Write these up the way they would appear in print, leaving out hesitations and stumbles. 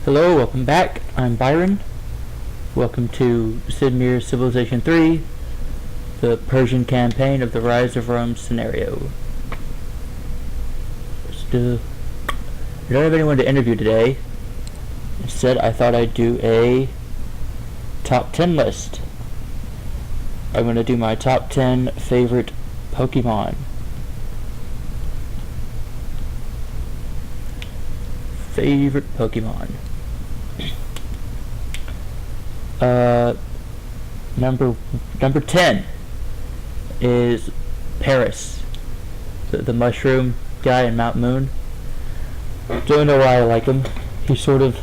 Hello, welcome back. I'm Byron. Welcome to Sid Meier's Civilization 3, the Persian campaign of the Rise of Rome scenario. I don't have anyone to interview today. Instead, I thought I'd do a top 10 list. I'm going to do my top 10 favorite Pokemon. Favorite Pokemon. Number 10 is Paris, the mushroom guy in Mount Moon. Don't know why I like him. He's sort of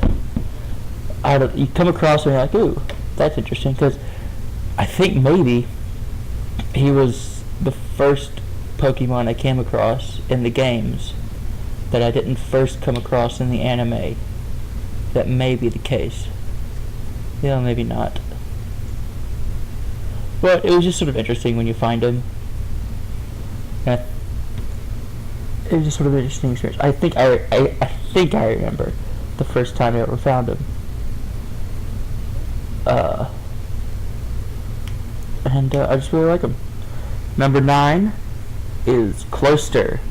you come across him and you're like, ooh, that's interesting, because I think maybe he was the first Pokemon I came across in the games that I didn't first come across in the anime. That may be the case. Yeah, maybe not. But it was just sort of interesting when you find him. It was just sort of an interesting experience. I think I remember the first time I ever found him. I just really like him. Number 9 is Cloyster.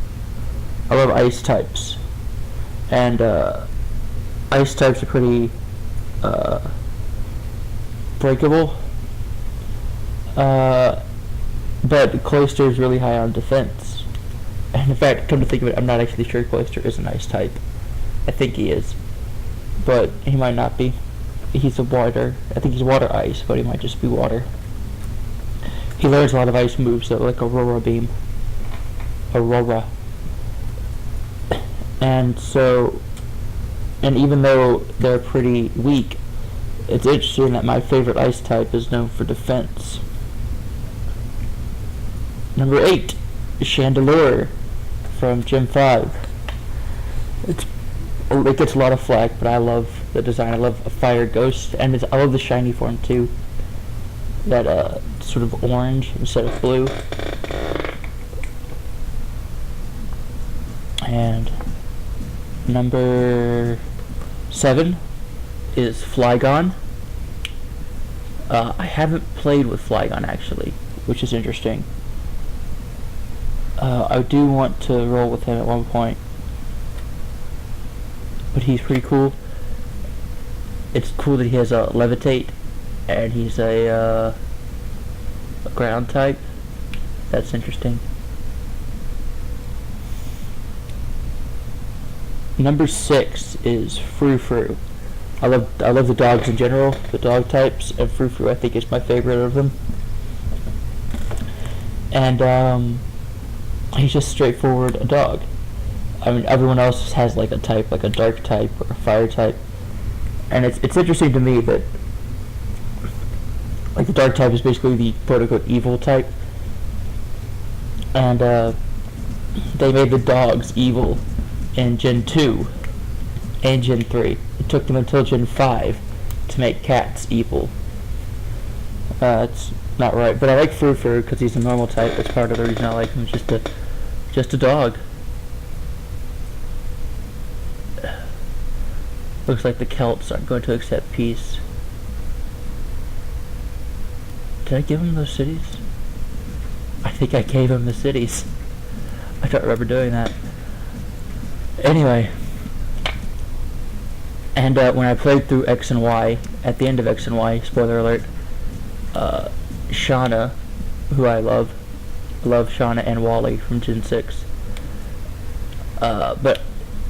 I love ice types. And ice types are pretty breakable. But Cloyster is really high on defense. And in fact, come to think of it, I'm not actually sure Cloyster is an ice type. I think he is. But he might not be. He's a water. I think he's water ice, but he might just be water. He learns a lot of ice moves, though, like Aurora Beam. Aurora. And even though they're pretty weak, it's interesting that my favorite ice type is known for defense. Number 8, Chandelure from Gym 5. It gets a lot of flack, but I love the design. I love a fire ghost, and I love the shiny form too. That sort of orange instead of blue. And number 7 is Flygon. I haven't played with Flygon actually, which is interesting. I do want to roll with him at one point, but he's pretty cool. It's cool that he has a levitate, and he's a ground type. That's interesting. Number 6 is Frou-Frou. I love the dogs in general, the dog types, and Frou-Frou I think is my favorite of them. And he's just straightforward a dog. I mean, everyone else has like a type, like a dark type or a fire type, and it's interesting to me that like the dark type is basically the quote-unquote evil type, and they made the dogs evil in Gen 2 and Gen 3. It took them until Gen 5 to make cats evil. It's not right, but I like Frou-Frou because he's a normal type. That's part of the reason I like him. It's just a dog. Looks like the Celts aren't going to accept peace. Did I give him those cities? I think I gave him the cities. I don't remember doing that. Anyway, and when I played through X and Y, at the end of X and Y, spoiler alert, Shauna, who I love Shauna and Wally from Gen 6, but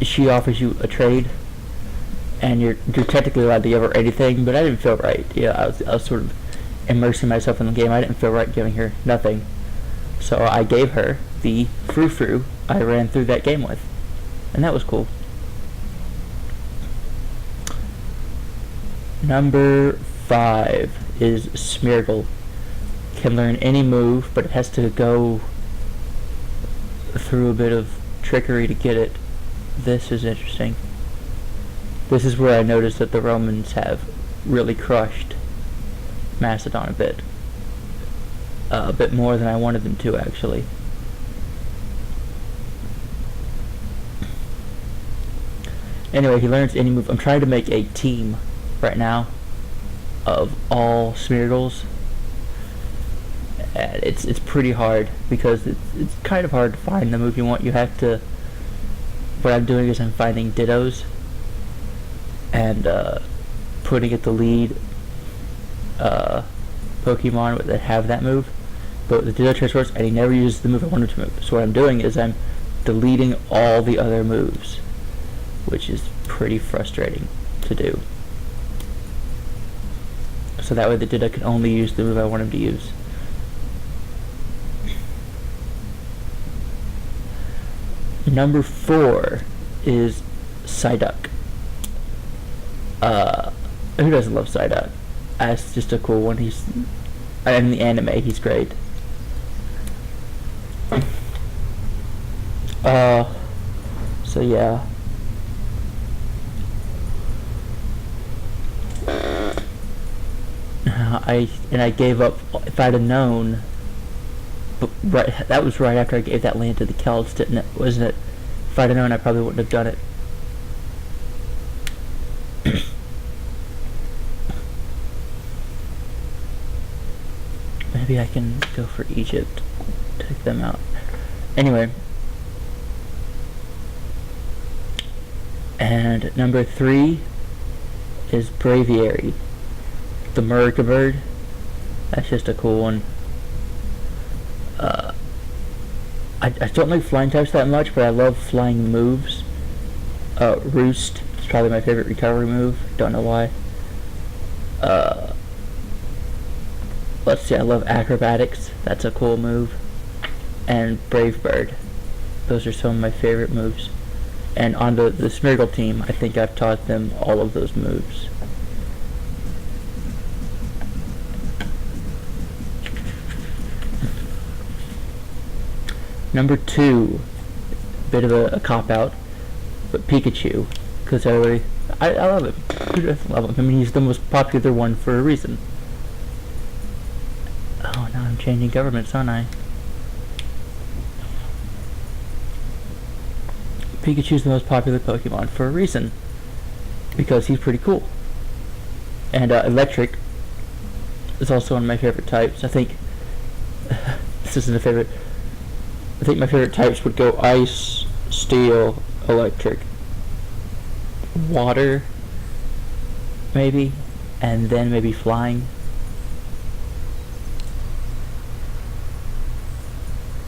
she offers you a trade, and you're technically allowed to give her anything, but I didn't feel right. Yeah, I was sort of immersing myself in the game. I didn't feel right giving her nothing, so I gave her the Frou-Frou I ran through that game with. And that was cool. Number 5 is Smeargle. Can learn any move, but it has to go through a bit of trickery to get it. This is interesting. This is where I noticed that the Romans have really crushed Macedon a bit more than I wanted them to, actually. Anyway, he learns any move. I'm trying to make a team right now of all Smeargles. And it's pretty hard because it's kind of hard to find the move you want. You have to. What I'm doing is I'm finding Dittos and putting it the lead Pokemon that have that move. But the Ditto transfers and he never uses the move I want him to move. So what I'm doing is I'm deleting all the other moves, which is pretty frustrating to do. So that way the Ditto can only use the move I want him to use. Number 4 is Psyduck. Who doesn't love Psyduck? That's just a cool one. He's in the anime. He's great. So yeah. I gave up. If I'd have known, but that was right after I gave that land to the Celts, didn't it? Wasn't it? If I'd have known, I probably wouldn't have done it. Maybe I can go for Egypt. Take them out. Anyway. And number 3 is Braviary. The Murica bird. That's just a cool one. I don't like flying types that much, but I love flying moves. Roost is probably my favorite recovery move. Don't know why. Let's see, I love Acrobatics. That's a cool move. And Brave Bird. Those are some of my favorite moves. And on the Smeargle team, I think I've taught them all of those moves. Number 2, bit of a cop-out, but Pikachu, because I love him. Who doesn't love him? I mean, he's the most popular one for a reason. Oh, now I'm changing governments, aren't I? Pikachu's the most popular Pokemon for a reason, because he's pretty cool. And Electric is also one of my favorite types. I think this isn't a favorite. I think my favorite types would go Ice, Steel, Electric, Water, maybe, and then maybe Flying.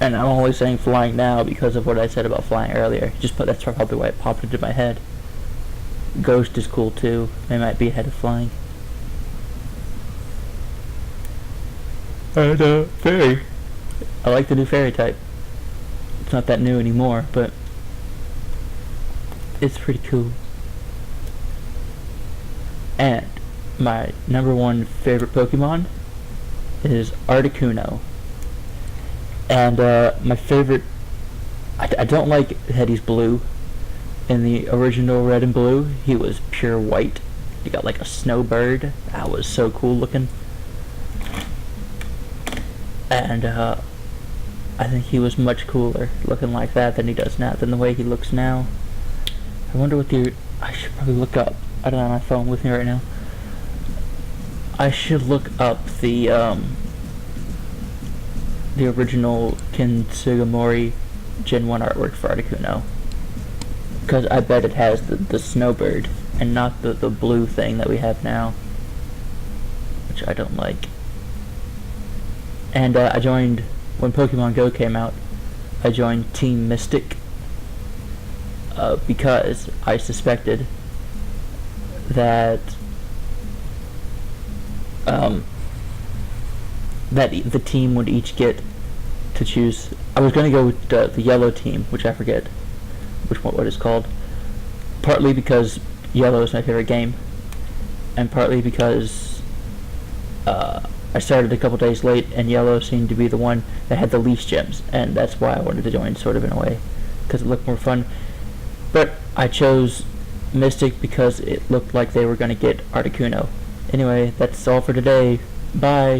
And I'm only saying Flying now because of what I said about Flying earlier. That's probably why it popped into my head. Ghost is cool too. They might be ahead of Flying. And Fairy. I like the new Fairy type. It's not that new anymore, but it's pretty cool. And my number 1 favorite Pokemon is Articuno. And my favorite, I don't like that he's blue. In the original Red and Blue, he was pure white. He got like a snowbird. That was so cool looking. And I think he was much cooler looking like that than he does now, than the way he looks now. I wonder what I should probably look up. I don't have my phone with me right now. I should look up the original Ken Sugimori Gen 1 artwork for Articuno. Because I bet it has the snowbird and not the blue thing that we have now. Which I don't like. And I joined, when Pokemon Go came out, I joined Team Mystic. Because I suspected that that the team would each get to choose. I was going to go with the yellow team, which I forget what it's called. Partly because yellow is my favorite game, and partly because I started a couple days late, and yellow seemed to be the one that had the least gems, and that's why I wanted to join, sort of in a way, because it looked more fun. But I chose Mystic because it looked like they were going to get Articuno. Anyway, that's all for today. Bye.